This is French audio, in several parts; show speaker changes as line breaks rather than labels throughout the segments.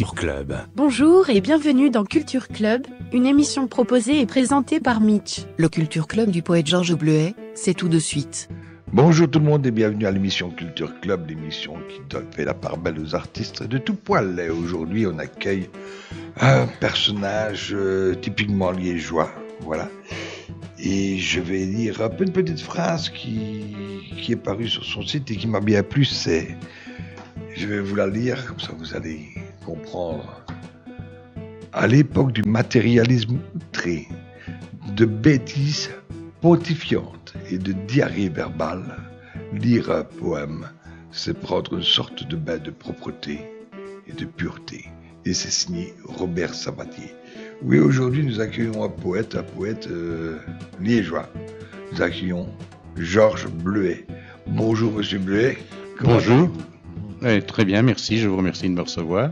Culture Club.
Bonjour et bienvenue dans Culture Club, une émission proposée et présentée par Mitch.
Le Culture Club du poète Georges Bleuet, c'est tout de suite.
Bonjour tout le monde et bienvenue à l'émission Culture Club, l'émission qui fait la part belle aux artistes de tout poil. Et aujourd'hui, on accueille un personnage typiquement liégeois, voilà. Et je vais lire un peu une petite phrase qui est parue sur son site et qui m'a bien plu. Je vais vous la lire, comme ça vous allez comprendre. À l'époque du matérialisme outré, de bêtises pontifiantes et de diarrhée verbale, lire un poème, c'est prendre une sorte de bain de propreté et de pureté. Et c'est signé Robert Sabatier. Oui, aujourd'hui nous accueillons un poète liégeois. Nous accueillons Georges Bleuet. Bonjour Monsieur Bleuet.
Bonjour. Très bien, merci, je vous remercie de me recevoir.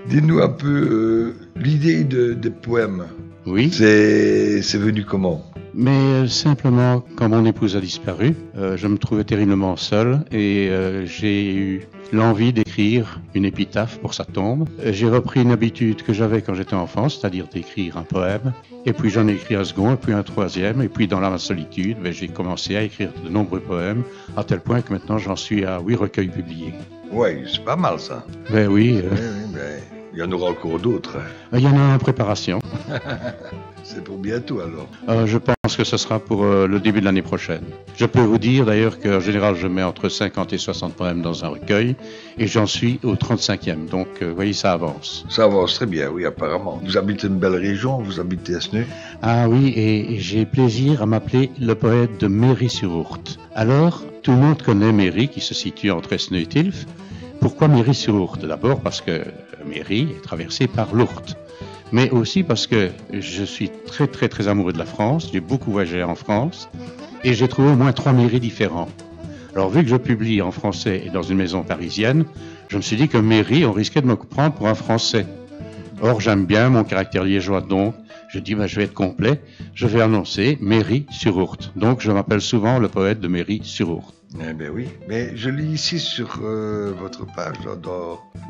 Dites-nous un peu l'idée des poèmes.
Oui.
C'est venu comment ?
Mais simplement, quand mon épouse a disparu, je me trouvais terriblement seul et j'ai eu l'envie d'écrire une épitaphe pour sa tombe. J'ai repris une habitude que j'avais quand j'étais enfant, c'est-à-dire d'écrire un poème. Et puis j'en ai écrit un second, et puis un troisième. Et puis dans la solitude, j'ai commencé à écrire de nombreux poèmes, à tel point que maintenant j'en suis à 8 recueils publiés.
Oui, c'est pas mal ça.
Ben oui.
Il y en aura encore d'autres.
Il y en a en préparation.
C'est pour bientôt alors.
Je pense que ce sera pour le début de l'année prochaine. Je peux vous dire d'ailleurs qu'en général je mets entre 50 et 60 poèmes dans un recueil et j'en suis au 35e. Donc vous voyez, ça avance.
Ça avance très bien, oui, apparemment. Vous habitez une belle région, vous habitez à Sneux.
Ah oui, et j'ai plaisir à m'appeler le poète de Méry-sur-Ourthe. Alors, tout le monde connaît Méry qui se situe entre Esneux et Tilff. Pourquoi Méry-sur-Ourthe ? D'abord parce que Méry est traversée par l'Ourthe. Mais aussi parce que je suis très très très amoureux de la France, j'ai beaucoup voyagé en France et j'ai trouvé au moins 3 mairies différents. Alors vu que je publie en français et dans une maison parisienne, je me suis dit que Méry, on risquait de me prendre pour un Français. Or j'aime bien mon caractère liégeois, donc je dis je vais être complet, je vais annoncer Méry-sur-Ourthe. Donc je m'appelle souvent le poète de Méry-sur-Ourthe.
Eh bien oui, mais je lis ici sur votre page,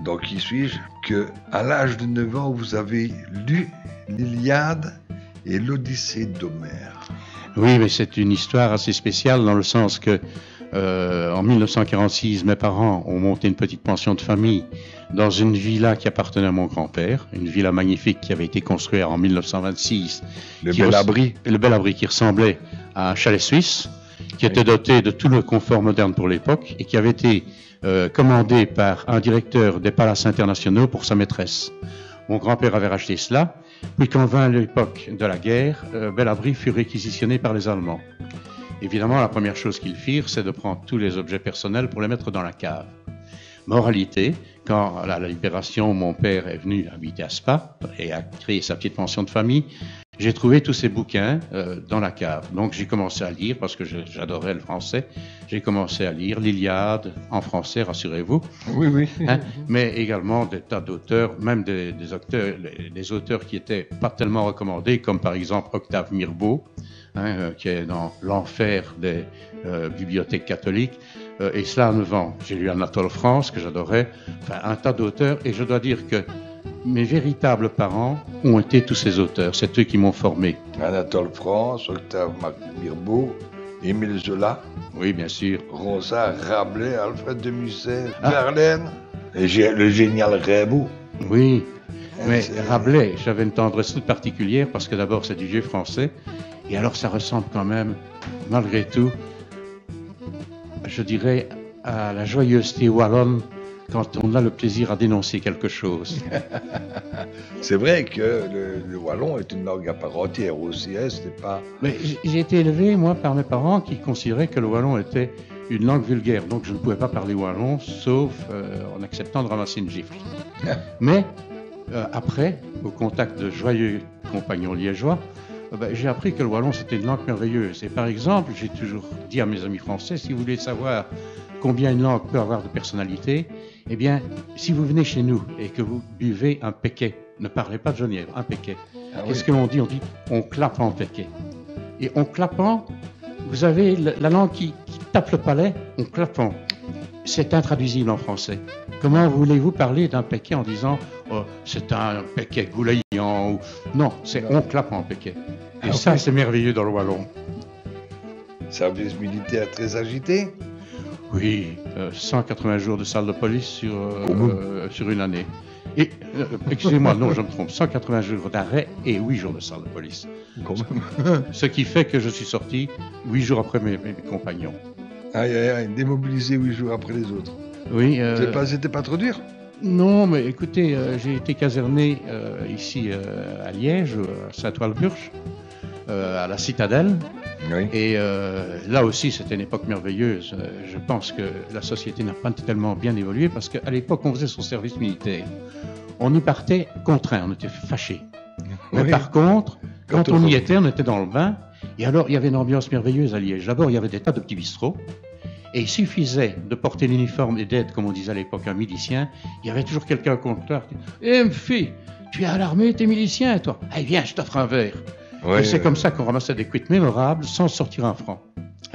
dans Qui suis-je, qu'à l'âge de 9 ans, vous avez lu l'Iliade et l'Odyssée d'Homère.
Oui, mais c'est une histoire assez spéciale dans le sens que en 1946, mes parents ont monté une petite pension de famille dans une villa qui appartenait à mon grand-père, une villa magnifique qui avait été construite en 1926.
Le Bel Abri.
Le Bel Abri qui ressemblait à un chalet suisse, qui était doté de tout le confort moderne pour l'époque et qui avait été commandé par un directeur des palaces internationaux pour sa maîtresse. Mon grand-père avait racheté cela, puis quand vint l'époque de la guerre, Bel Abri fut réquisitionné par les Allemands. Évidemment, la première chose qu'ils firent, c'est de prendre tous les objets personnels pour les mettre dans la cave. Moralité, quand à la Libération, mon père est venu habiter à Spa et a créé sa petite pension de famille, j'ai trouvé tous ces bouquins dans la cave. Donc j'ai commencé à lire, parce que j'adorais le français, j'ai commencé à lire l'Iliade en français, rassurez-vous.
Oui, oui.
Mais également des tas d'auteurs, même des auteurs qui n'étaient pas tellement recommandés, comme par exemple Octave Mirbeau, qui est dans l'enfer des bibliothèques catholiques. Et cela à 9 ans. J'ai lu Anatole France, que j'adorais, enfin un tas d'auteurs, et je dois dire que mes véritables parents ont été tous ces auteurs, c'est eux qui m'ont formé.
Anatole France, Octave Mirbeau, Émile Zola.
Oui, bien sûr.
Ronsard, Rabelais, Alfred de Musset, Verlaine, et le génial Rimbaud.
Oui, mais Rabelais, j'avais une tendresse toute particulière parce que d'abord c'est du vieux français, et alors ça ressemble quand même, malgré tout, je dirais, à la joyeuseté wallonne quand on a le plaisir à dénoncer quelque chose.
C'est vrai que le wallon est une langue à part entière aussi, hein, c'était pas...
Mais j'ai été élevé, moi, par mes parents qui considéraient que le wallon était une langue vulgaire, donc je ne pouvais pas parler wallon, sauf en acceptant de ramasser une gifle. Mais après, au contact de joyeux compagnons liégeois, j'ai appris que le wallon c'était une langue merveilleuse. Et par exemple, j'ai toujours dit à mes amis français, si vous voulez savoir combien une langue peut avoir de personnalité, eh bien, si vous venez chez nous et que vous buvez un péquet, ne parlez pas de genièvre, un péquet. Qu'est-ce que l'on dit ? On dit on clappe en péquet. Et en clappant, vous avez la langue qui tape le palais, en clappant. c'est intraduisible en français. Comment voulez-vous parler d'un Péquet en disant c'est un Péquet goulayant ou... Non, c'est on clappe en Péquet. Et ça, c'est merveilleux dans le wallon.
Service militaire très agité?
Oui, 180 jours de salle de police sur une année. Et, excusez-moi, non, je me trompe, 180 jours d'arrêt et 8 jours de salle de police. Ce qui fait que je suis sorti 8 jours après mes compagnons.
Aïe, aïe, aïe, démobilisé 8 jours après les autres.
Oui.
C'était pas trop dur?
Non, mais écoutez, j'ai été caserné ici à Liège, à Saint-Ouen-le-Burch, à la Citadelle.
Oui.
Et là aussi, c'était une époque merveilleuse. Je pense que la société n'a pas tellement bien évolué parce qu'à l'époque, on faisait son service militaire. On y partait contraint, on était fâchés. Mais
Oui.
par contre, quand
on
on y était, on était dans le bain. Et alors, il y avait une ambiance merveilleuse à Liège. D'abord, il y avait des tas de petits bistrots. Et il suffisait de porter l'uniforme et d'être, comme on disait à l'époque, un milicien. Il y avait toujours quelqu'un au comptoir qui disait « Eh, fille, tu es à l'armée, t'es milicien, toi. Allez, viens, je t'offre un verre. »
Ouais,
et c'est comme ça qu'on ramassait des cuites mémorables sans sortir un franc.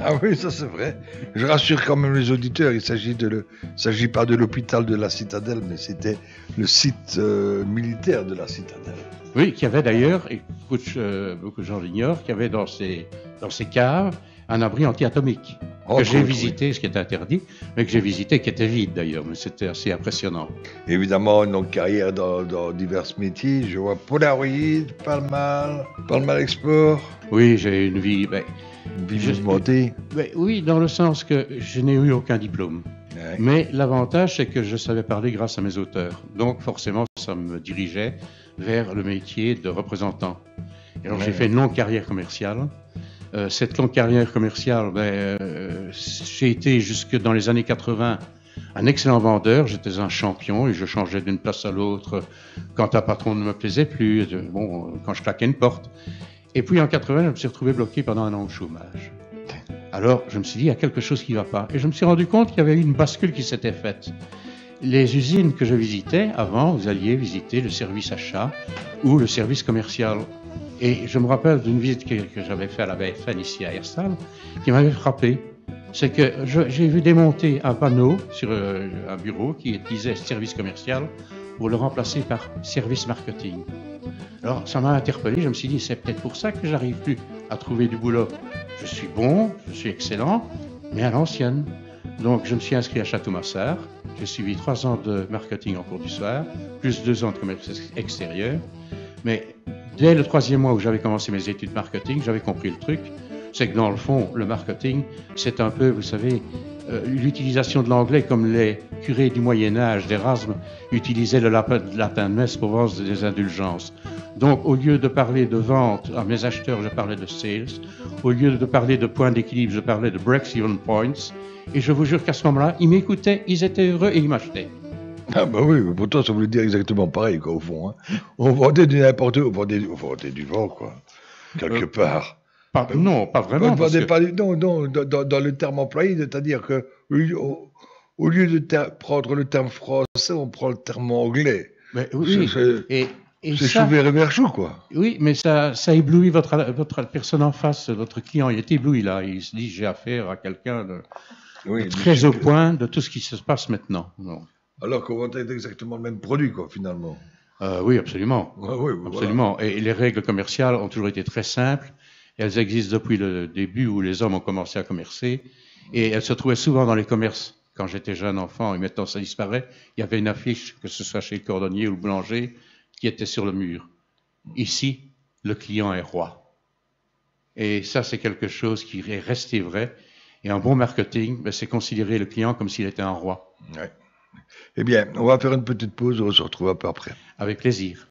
Ah oui, ça c'est vrai. Je rassure quand même les auditeurs, il s'agit pas de l'hôpital de la Citadelle, mais c'était le site militaire de la Citadelle.
Oui, qui avait d'ailleurs, et beaucoup de gens l'ignorent, qui avait dans ses caves un abri anti-atomique que j'ai visité, ce qui était interdit, mais que j'ai visité, qui était vide d'ailleurs, mais c'était assez impressionnant.
Évidemment, une longue carrière dans divers métiers. Je vois Polaroid, Palmal Export.
Oui, j'ai une vie...
mouvementée.
Oui, dans le sens que je n'ai eu aucun diplôme.
Ouais.
Mais l'avantage, c'est que je savais parler grâce à mes auteurs. Donc forcément, ça me dirigeait vers le métier de représentant. Et alors j'ai fait une longue carrière commerciale. Cette longue carrière commerciale, j'ai été jusque dans les années 80 un excellent vendeur. J'étais un champion et je changeais d'une place à l'autre quand un patron ne me plaisait plus, quand je claquais une porte. Et puis en 80, je me suis retrouvé bloqué pendant un an de chômage. Alors je me suis dit, il y a quelque chose qui ne va pas. Et je me suis rendu compte qu'il y avait eu une bascule qui s'était faite. Les usines que je visitais, avant, vous alliez visiter le service achat ou le service commercial. Et je me rappelle d'une visite que j'avais faite à la BFN ici à Herstal, qui m'avait frappé. C'est que j'ai vu démonter un panneau sur un bureau qui disait service commercial pour le remplacer par service marketing. Alors ça m'a interpellé, je me suis dit c'est peut-être pour ça que j'arrive plus à trouver du boulot. Je suis bon, je suis excellent, mais à l'ancienne. Donc je me suis inscrit à Château-Massard, j'ai suivi 3 ans de marketing en cours du soir, plus 2 ans de commerce extérieur. Mais dès le 3e mois où j'avais commencé mes études marketing, j'avais compris le truc. C'est que dans le fond, le marketing, c'est un peu, vous savez, l'utilisation de l'anglais comme les curés du Moyen-Âge, d'Erasme, utilisaient le latin de messe pour vendre des indulgences. Donc, au lieu de parler de vente à mes acheteurs, je parlais de sales. Au lieu de parler de points d'équilibre, je parlais de break-even points. Et je vous jure qu'à ce moment-là, ils m'écoutaient, ils étaient heureux et ils m'achetaient.
Ah bah oui, mais pourtant ça voulait dire exactement pareil, quoi, au fond. Hein. On vendait du n'importe où, on vendait du vent, quoi, quelque part.
Non, pas vraiment.
Dans le terme employé, c'est-à-dire que au lieu de prendre le terme français, on prend le terme anglais.
Mais oui,
c'est chouver et verchou, quoi.
Oui, mais ça éblouit votre personne en face, votre client. Il est ébloui là. Il se dit j'ai affaire à quelqu'un de très au point de tout ce qui se passe maintenant. Non.
Alors qu'on vendait exactement le même produit, quoi, finalement.
Oui, absolument.
Oui,
absolument. Voilà. Et les règles commerciales ont toujours été très simples. Elles existent depuis le début où les hommes ont commencé à commercer. Et elles se trouvaient souvent dans les commerces. Quand j'étais jeune enfant, et maintenant ça disparaît, il y avait une affiche, que ce soit chez le cordonnier ou le boulanger, qui était sur le mur. Ici, le client est roi. Et ça, c'est quelque chose qui est resté vrai. Et un bon marketing, c'est considérer le client comme s'il était un roi.
Ouais. Eh bien, on va faire une petite pause, on se retrouve un peu après.
Avec plaisir.